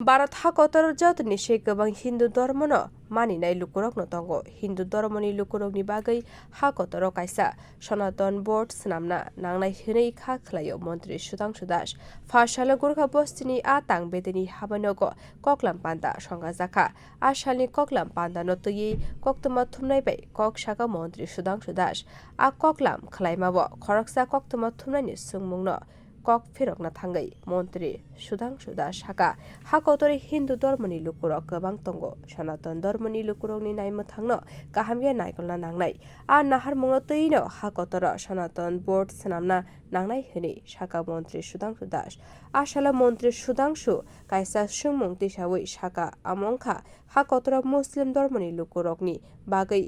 भारत हाकतर जतनि से गोबां हिन्दु धर्मनो मानिनाय लुकुरकनो दंग हिन्दु धर्मनि लुकुरकनि बागै हाकतर कायसा सनातन बोर्ड swnamna नांनाय हिनै खा खलायो मोन्त्री sudhangsu दास फासाल गुरखा बस्तिनि आ तां बेदेनि हाबानोगो ककलाम पान्दा संगा जाखा आसालनि ककलाम पान्दा नो तुयि कक्तमा थुमनाय बाय कक साका मोन्त्री sudhangsu दास आ ककलाम खलायमाबो खरकसा कक्तमा थुमनायनि सुंमुंनो कक फिरकना थांगै मोन्त्री sudhangsu दास साका हाकतरे हिन्दु धर्मनि लुकुरक गोबां दंगो सनातन धर्मनि लुकुरकनि नायमो थांनो गाहामगे नायगलना नांनाय आ नाहार मुंनो तैनो हाकतर सनातन बोर्ड swnamna नांनाय हनै साका मोन्त्री sudhangsu दास आसाला मोन्त्री sudhangsu कायसा सुंमुं तिसावै साका आमंखा हाकतर मुस्लिम धर्मनि लुकुरकनि बागै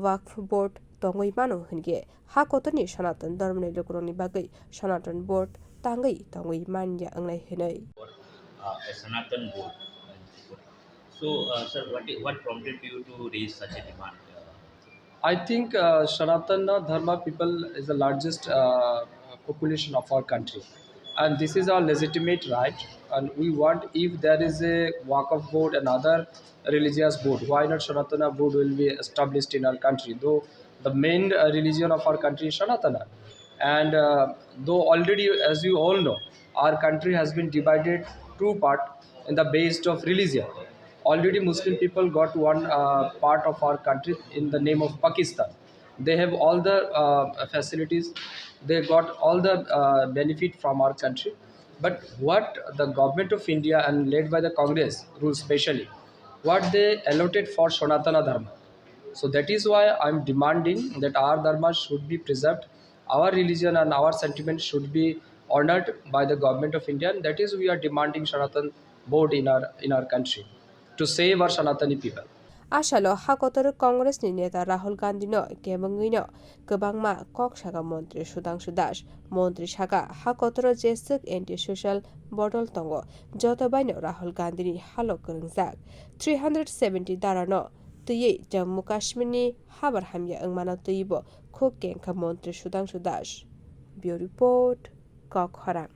वक्फ बोर्ड दंगै मानो हनगे हाकतरनि सनातन धर्मनि लुकुरकनि बागै सनातन बोर्ड तांगै दंगै मान्या अंगनाय हनै a Sanatan board. So, sir, what prompted you to raise such a demand? I think Sanatana Dharma people is the largest population of our country, and this is our legitimate right. And we want, if there is a Waqf board and other religious board, why not Sanatana board will be established in our country? Though the main religion of our country is Sanatana, and though already, as you all know, our country has been divided two part in the based of religion. Already Muslim people got one part of our country in the name of Pakistan. They have all the facilities, they got all the benefit from our country. But what the government of India and led by the Congress rules specially, what they allotted for Sanatana Dharma. So that is why I'm demanding that our dharma should be preserved, our religion and our sentiments should be honored by the government of India. And that is we are demanding Sanatan board in our country to save our Sanatani people. आसालो हाकतर कांग्रेसनि नेता राहुल गान्धीनो केबंगैनो गोबांमा कक साका मोन्त्री sudhangsu दास मोन्त्री साका हाकतर जेसक anti social बदल तंगो जतबायनो राहुल गान्धीनि हालो गरंजाक 370 दारानो तुयै Jammu काश्मीरनि हाबर हामिया अंगमाना तुयिबो खुक केंखा मोन्त्री sudhangsu दास bureau report कक हरां